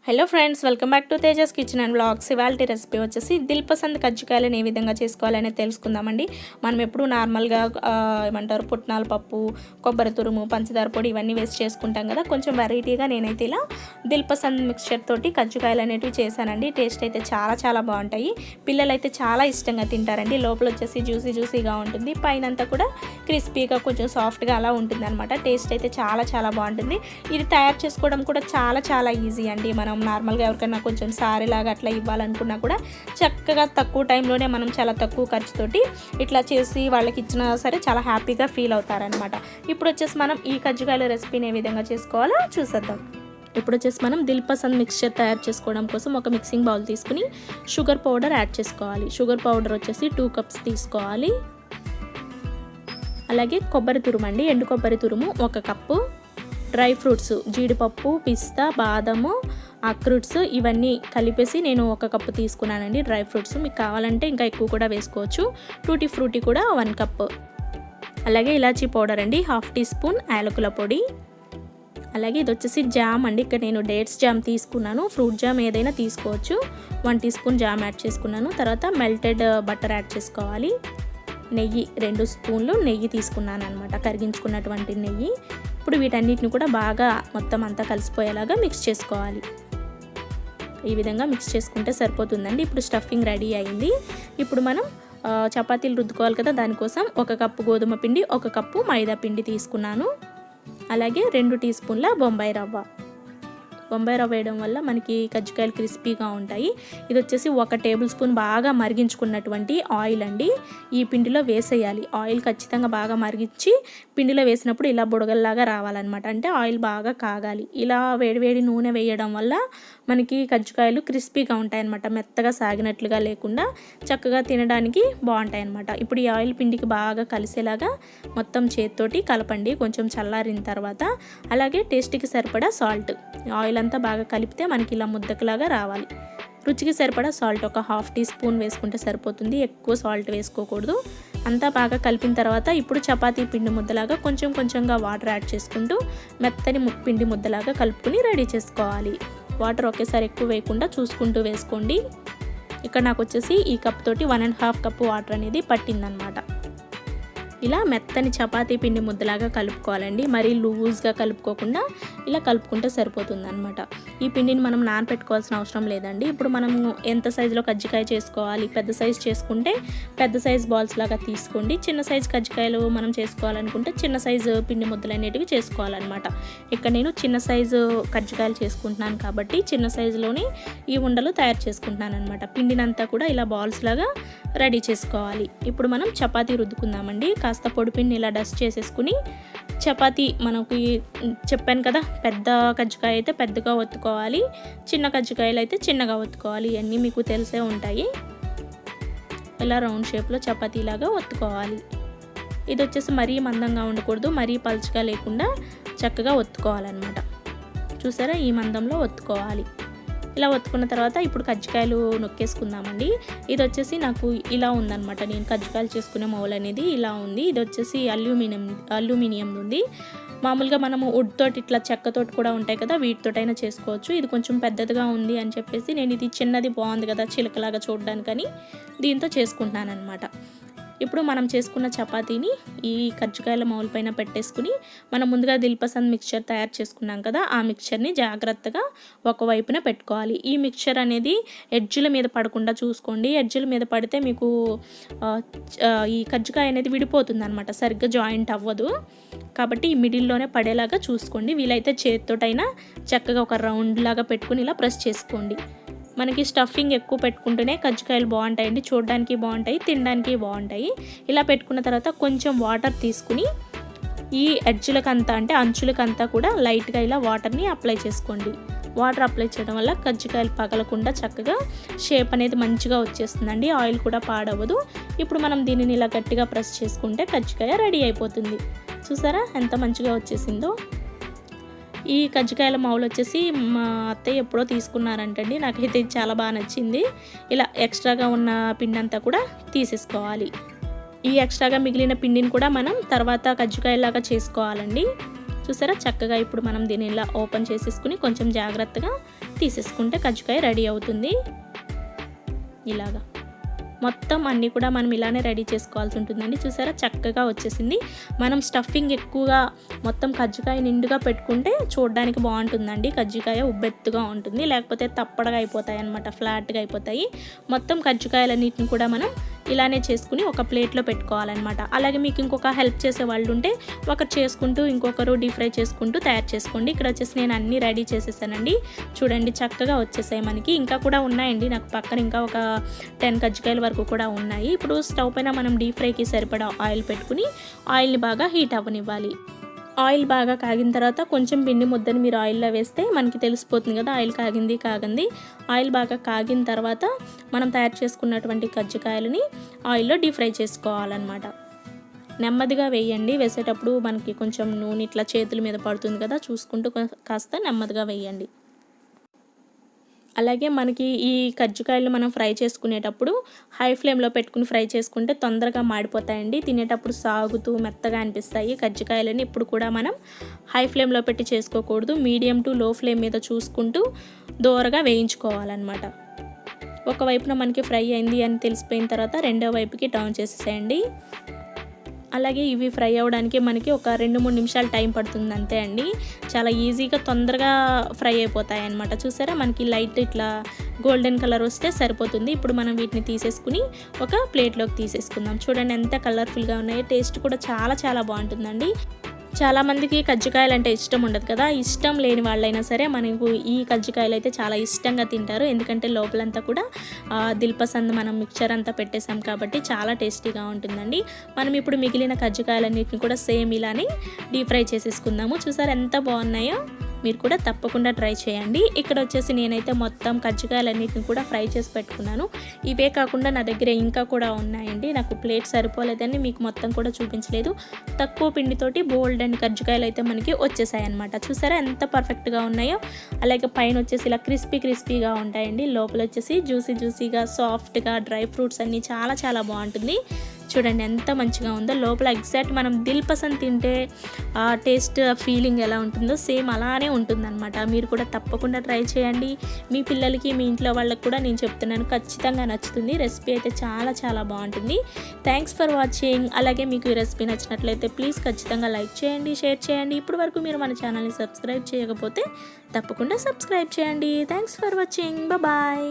Hello friends, welcome back to Tejas kitchen and vlogs. ఇవాళ recipe వచ్చేసి దిల్ పసంద్ కజ్జికాయలను ఏ విధంగా చేసుకోవాలనేది తెలుసుకుందామండి. మనం ఎప్పుడు నార్మల్గా ఏమంటారు పుట్నాల పప్పు, కొబ్బరి తురుము, పంచదార పొడి ఇవన్నీ వేస్ట్ చేసుకుంటాం కదా. కొంచెం వెరైటీగా నేనైతే ఇలా దిల్ పసంద్ మిక్స్చర్ తోటి కజ్జికాయలు అనేటివి చేశానండి. టేస్ట్ అయితే చాలా బాగుంటాయి. పిల్లలు అయితే చాలా ఇష్టంగా తింటారండి. లోపల వచ్చేసి జ్యూసీగా ఉంటుంది, పైన అంతా కూడా క్రిస్పీగా కొంచెం సాఫ్ట్గా అలా ఉంటుంది అనమాట. టేస్ట్ అయితే చాలా బాగుంటుంది. ఇది తయారు చేసుకోవడం కూడా చాలా ఈజీ అండి. మనం నార్మల్గా ఎవరికైనా కొంచెం సారీలాగా అట్లా ఇవ్వాలనుకున్నా కూడా చక్కగా తక్కువ టైంలోనే మనం చాలా తక్కువ ఖర్చుతోటి ఇట్లా చేసి వాళ్ళకి ఇచ్చినా సరే చాలా హ్యాపీగా ఫీల్ అవుతారనమాట. ఇప్పుడు వచ్చేసి మనం ఈ కజ్జికాయల రెసిపీని ఏ విధంగా చేసుకోవాలో చూసేద్దాం. ఇప్పుడు వచ్చేసి మనం దిల్ పసంద్ మిక్స్చర్ తయారు చేసుకోవడం కోసం ఒక మిక్సింగ్ బౌల్ తీసుకుని షుగర్ పౌడర్ యాడ్ చేసుకోవాలి. షుగర్ పౌడర్ వచ్చేసి 2 కప్స్ తీసుకోవాలి. అలాగే కొబ్బరి తురుము అండి, ఎండు కొబ్బరి తురుము 1 కప్పు. డ్రై ఫ్రూట్స్ జీడిపప్పు, పిస్తా, బాదము, అక్రూట్స్ ఇవన్నీ కలిపేసి నేను 1 కప్పు తీసుకున్నానండి. డ్రై ఫ్రూట్స్ మీకు కావాలంటే ఇంకా ఎక్కువ కూడా వేసుకోవచ్చు. టూటీ ఫ్రూటీ కూడా 1 కప్పు. అలాగే ఇలాచీ పౌడర్ అండి, 1/2 టీ స్పూన్ యాలకుల పొడి. అలాగే ఇది వచ్చేసి జామ్ అండి. ఇక్కడ నేను డేట్స్ జామ్ తీసుకున్నాను. ఫ్రూట్ జామ్ ఏదైనా తీసుకోవచ్చు. 1 టీ స్పూన్ జామ్ యాడ్ చేసుకున్నాను. తర్వాత మెల్టెడ్ బటర్ యాడ్ చేసుకోవాలి. నెయ్యి 2 స్పూన్లు నెయ్యి తీసుకున్నాను అనమాట, కరిగించుకున్నటువంటి నెయ్యి. ఇప్పుడు వీటన్నిటిని కూడా బాగా మొత్తం అంతా కలిసిపోయేలాగా మిక్స్ చేసుకోవాలి. ఈ విధంగా మిక్స్ చేసుకుంటే సరిపోతుందండి. ఇప్పుడు స్టఫింగ్ రెడీ అయింది. ఇప్పుడు మనం చపాతీలు రుద్దుకోవాలి కదా, దానికోసం 1 కప్పు గోధుమ పిండి, 1 కప్పు మైదా పిండి తీసుకున్నాను. అలాగే 2 టీ స్పూన్ల బొంబాయి రవ్వ వేయడం వల్ల మనకి కజ్జికాయలు క్రిస్పీగా ఉంటాయి. ఇది వచ్చేసి 1 టేబుల్ స్పూన్ బాగా మరిగించుకున్నటువంటి ఆయిల్ అండి. ఈ పిండిలో వేసేయాలి. ఆయిల్ ఖచ్చితంగా బాగా మరిగించి పిండిలో వేసినప్పుడు ఇలా బుడగల్లాగా రావాలన్నమాట. అంటే ఆయిల్ బాగా కాగాలి. ఇలా వేడివేడి నూనె వేయడం వల్ల మనకి కజ్జికాయలు క్రిస్పీగా ఉంటాయన్నమాట. మెత్తగా సాగినట్లుగా లేకుండా చక్కగా తినడానికి బాగుంటాయి అన్నమాట. ఇప్పుడు ఈ ఆయిల్ పిండికి బాగా కలిసేలాగా మొత్తం చేతితోటి కలపండి కొంచెం చల్లారిన తర్వాత. అలాగే టేస్ట్కి సరిపడా సాల్ట్, ఆయిల్ అంతా బాగా కలిపితే మనకి ఇలా ముద్దకలాగా రావాలి. రుచికి సరిపడా సాల్ట్ 1/2 టీ స్పూన్ వేసుకుంటే సరిపోతుంది. ఎక్కువ సాల్ట్ వేసుకోకూడదు. అంతా బాగా కలిపిన తర్వాత ఇప్పుడు చపాతీ పిండి ముద్దలాగా కొంచెంగా వాటర్ యాడ్ చేసుకుంటూ మెత్తని పిండి ముద్దలాగా కలుపుకుని రెడీ చేసుకోవాలి. వాటర్ ఒకేసారి ఎక్కువ వేయకుండా చూసుకుంటూ వేసుకోండి. ఇక్కడ నాకు వచ్చేసి ఈ కప్ తోటి 1.5 కప్పు వాటర్ అనేది పట్టిందనమాట. ఇలా మెత్తని చపాతీ పిండి ముద్దలాగా కలుపుకోవాలండి. మరీ లూజ్గా కలుపుకోకుండా ఇలా కలుపుకుంటే సరిపోతుంది అనమాట. ఈ పిండిని మనం నానపెట్టుకోవాల్సిన అవసరం లేదండి. ఇప్పుడు మనము ఎంత సైజులో కజ్జికాయ చేసుకోవాలి, పెద్ద సైజు చేసుకుంటే పెద్ద సైజు బాల్స్ లాగా తీసుకోండి. చిన్న సైజు కజ్జికాయలు మనం చేసుకోవాలనుకుంటే చిన్న సైజు పిండి ముద్దలు అనేటివి చేసుకోవాలన్నమాట. ఇక్కడ నేను చిన్న సైజు కజ్జికాయలు చేసుకుంటున్నాను కాబట్టి చిన్న సైజులోనే ఈ ఉండలు తయారు చేసుకుంటున్నాను అనమాట. పిండినంతా కూడా ఇలా బాల్స్ లాగా రెడీ చేసుకోవాలి. ఇప్పుడు మనం చపాతీ రుద్దుకుందామండి. కాస్త పొడిపిండిని ఇలా డస్ట్ చేసేసుకుని చపాతీ మనకి చెప్పాను కదా, పెద్ద కజ్జికాయ అయితే పెద్దగా ఒత్తుకోవాలి, చిన్న కజ్జికాయలు అయితే చిన్నగా ఒత్తుకోవాలి. ఇవన్నీ మీకు తెలిసే ఉంటాయి. ఇలా రౌండ్ షేప్లో చపాతీలాగా ఒత్తుకోవాలి. ఇది వచ్చేసి మరీ మందంగా ఉండకూడదు, మరీ పలుచగా లేకుండా చక్కగా ఒత్తుకోవాలన్నమాట. చూసారా, ఈ మందంలో ఒత్తుకోవాలి. ఇలా ఒత్తుకున్న తర్వాత ఇప్పుడు కజ్జికాయలు నొక్కేసుకుందామండి. ఇది వచ్చేసి నాకు ఇలా ఉందన్నమాట. నేను కజ్జికాయలు చేసుకునే మౌల్ అనేది ఇలా ఉంది. ఇది వచ్చేసి అల్యూమినియం ఉంది. మామూలుగా మనము వుడ్ తోటి ఇట్లా చెక్కతోటి కూడా ఉంటాయి కదా, వీటితోటైనా చేసుకోవచ్చు. ఇది కొంచెం పెద్దదిగా ఉంది అని చెప్పేసి నేను ఇది చిన్నది బాగుంది కదా చిలకలాగా చూడడానికని దీంతో చేసుకుంటున్నాను అనమాట. ఇప్పుడు మనం చేసుకున్న చపాతీని ఈ కజ్జికాయల మౌల్ పైన పెట్టేసుకుని మనం ముందుగా దిల్ పసంద్ మిక్చర్ తయారు చేసుకున్నాం కదా, ఆ మిక్చర్ని జాగ్రత్తగా ఒకవైపున పెట్టుకోవాలి. ఈ మిక్చర్ అనేది ఎడ్జుల మీద పడకుండా చూసుకోండి. ఎడ్జుల మీద పడితే మీకు ఈ కజ్జికాయ అనేది విడిపోతుంది అనమాట, సరిగ్గా జాయింట్ అవ్వదు. కాబట్టి ఈ మిడిల్లోనే పడేలాగా చూసుకోండి. వీలైతే చేతితోటైనా చక్కగా ఒక రౌండ్ లాగా పెట్టుకుని ఇలా ప్రెస్ చేసుకోండి. మనకి స్టఫింగ్ ఎక్కువ పెట్టుకుంటేనే కజ్జికాయలు బాగుంటాయండి, చూడడానికి బాగుంటాయి, తినడానికి బాగుంటాయి. ఇలా పెట్టుకున్న తర్వాత కొంచెం వాటర్ తీసుకుని ఈ ఎడ్జులకంతా అంటే అంచులకంతా కూడా లైట్గా ఇలా వాటర్ని అప్లై చేసుకోండి. వాటర్ అప్లై చేయడం వల్ల కజ్జికాయలు పగలకుండా చక్కగా షేప్ అనేది మంచిగా వచ్చేస్తుందండి. ఆయిల్ కూడా పాడవదు. ఇప్పుడు మనం దీనిని ఇలా గట్టిగా ప్రెస్ చేసుకుంటే కజ్జికాయ రెడీ అయిపోతుంది. చూసారా ఎంత మంచిగా వచ్చేసిందో. ఈ కజ్జికాయల మౌల్ వచ్చేసి మా అత్తయ్య ఎప్పుడో తీసుకున్నారంటండి. నాకైతే ఇది చాలా బాగా నచ్చింది. ఇలా ఎక్స్ట్రాగా ఉన్న పిండి అంతా కూడా తీసేసుకోవాలి. ఈ ఎక్స్ట్రాగా మిగిలిన పిండిని కూడా మనం తర్వాత కజ్జికాయలాగా చేసుకోవాలండి. చూసారా చక్కగా ఇప్పుడు మనం దీన్ని ఇలా ఓపెన్ చేసేసుకుని కొంచెం జాగ్రత్తగా తీసేసుకుంటే కజ్జికాయ రెడీ అవుతుంది. ఇలాగా మొత్తం అన్నీ కూడా మనం ఇలానే రెడీ చేసుకోవాల్సి ఉంటుందండి. చూసారా చక్కగా వచ్చేసింది. మనం స్టఫింగ్ ఎక్కువగా మొత్తం కజ్జికాయ నిండుగా పెట్టుకుంటే చూడడానికి బాగుంటుందండి. కజ్జికాయ ఉబ్బెత్తుగా ఉంటుంది, లేకపోతే తప్పడగా అయిపోతాయి అన్నమాట, ఫ్లాట్గా అయిపోతాయి. మొత్తం కజ్జికాయలన్నిటిని కూడా మనం ఇలానే చేసుకుని ఒక ప్లేట్లో పెట్టుకోవాలన్నమాట. అలాగే మీకు ఇంకొక హెల్ప్ చేసే వాళ్ళు ఉంటే ఒకరు చేసుకుంటూ ఇంకొకరు డీప్ ఫ్రై చేసుకుంటూ తయారు చేసుకోండి. ఇక్కడ వచ్చేసి నేను అన్నీ రెడీ చేసేసానండి. చూడండి చక్కగా వచ్చేసాయి మనకి. ఇంకా కూడా ఉన్నాయండి, నాకు పక్కన ఇంకా ఒక 10 కజ్జికాయల వరకు కూడా ఉన్నాయి. ఇప్పుడు స్టవ్ పైన మనం డీప్ ఫ్రైకి సరిపడా ఆయిల్ పెట్టుకుని ఆయిల్ని బాగా హీట్ అవ్వనివ్వాలి. ఆయిల్ బాగా కాగిన తర్వాత కొంచెం పిండి ముద్దని మీరు ఆయిల్లో వేస్తే మనకి తెలిసిపోతుంది కదా ఆయిల్ కాగింది. ఆయిల్ బాగా కాగిన తర్వాత మనం తయారు చేసుకున్నటువంటి కజ్జికాయలని ఆయిల్లో డీప్ ఫ్రై చేసుకోవాలన్నమాట. నెమ్మదిగా వేయండి, వేసేటప్పుడు మనకి కొంచెం నూనె ఇట్లా చేతుల మీద పడుతుంది కదా, చూసుకుంటూ కాస్త నెమ్మదిగా వేయండి. అలాగే మనకి ఈ కజ్జికాయలు మనం ఫ్రై చేసుకునేటప్పుడు హై ఫ్లేమ్లో పెట్టుకుని ఫ్రై చేసుకుంటే తొందరగా మాడిపోతాయండి. తినేటప్పుడు సాగుతూ మెత్తగా అనిపిస్తాయి కజ్జికాయలని. ఇప్పుడు కూడా మనం హై ఫ్లేమ్లో పెట్టి చేసుకోకూడదు, మీడియం టు లో ఫ్లేమ్ మీద చూసుకుంటూ దోరగా వేయించుకోవాలన్నమాట. ఒకవైపున మనకి ఫ్రై అయింది అని తెలిసిపోయిన తర్వాత రెండో వైపుకి టర్న్ చేసేసేయండి. అలాగే ఇవి ఫ్రై అవ్వడానికి మనకి ఒక 2-3 నిమిషాలు టైం పడుతుంది అంతే అండి. చాలా ఈజీగా తొందరగా ఫ్రై అయిపోతాయి అన్నమాట. చూసారా మనకి లైట్ ఇట్లా గోల్డెన్ కలర్ వస్తే సరిపోతుంది. ఇప్పుడు మనం వీటిని తీసేసుకుని ఒక ప్లేట్లోకి తీసేసుకుందాం. చూడండి ఎంత కలర్ఫుల్గా ఉన్నాయో. టేస్ట్ కూడా చాలా చాలా బాగుంటుందండి. చాలామందికి కజ్జికాయలు అంటే ఇష్టం ఉండదు కదా, ఇష్టం లేని వాళ్ళైనా సరే మనకు ఈ కజ్జికాయలు అయితే చాలా ఇష్టంగా తింటారు. ఎందుకంటే లోపలంతా కూడా దిల్పసంద్ మనం మిక్చర్ అంతా పెట్టేసాం కాబట్టి చాలా టేస్టీగా ఉంటుందండి. మనం ఇప్పుడు మిగిలిన కజ్జికాయలన్నిటిని కూడా సేమ్ ఇలానే డీప్ ఫ్రై చేసేసుకుందాము. చూసారు ఎంత బాగున్నాయో, మీరు కూడా తప్పకుండా ట్రై చేయండి. ఇక్కడ వచ్చేసి నేనైతే మొత్తం కజ్జికాయలన్నిటిని కూడా ఫ్రై చేసి పెట్టుకున్నాను. ఇవే కాకుండా నా దగ్గర ఇంకా కూడా ఉన్నాయండి, నాకు ప్లేట్ సరిపోలేదని మీకు మొత్తం కూడా చూపించలేదు. తక్కువ పిండితోటి బోల్డ్ అండ్ కజ్జికాయలు అయితే మనకి వచ్చేసాయి అనమాట. చూసారా ఎంత పర్ఫెక్ట్గా ఉన్నాయో. అలాగే పైన వచ్చేసి ఇలా క్రిస్పీగా ఉంటాయండి, లోపల వచ్చేసి జ్యూసీగా సాఫ్ట్గా డ్రై ఫ్రూట్స్ అన్నీ చాలా చాలా బాగుంటుంది. చూడండి ఎంత మంచిగా ఉందో. లోపల ఎగ్జాక్ట్ మనం దిల్ పసంద్ తింటే ఆ టేస్ట్ ఫీలింగ్ ఎలా ఉంటుందో సేమ్ అలానే ఉంటుందన్నమాట. మీరు కూడా తప్పకుండా ట్రై చేయండి. మీ పిల్లలకి మీ ఇంట్లో వాళ్ళకి కూడా నేను చెప్తున్నాను, ఖచ్చితంగా నచ్చుతుంది. రెసిపీ అయితే చాలా చాలా బాగుంటుంది. Thanks for watching. అలాగే మీకు ఈ రెసిపీ నచ్చినట్లయితే ప్లీజ్ ఖచ్చితంగా లైక్ చేయండి, షేర్ చేయండి. ఇప్పటి వరకు మీరు మన ఛానల్ని సబ్స్క్రైబ్ చేయకపోతే తప్పకుండా సబ్స్క్రైబ్ చేయండి. Thanks for watching. బాయ్.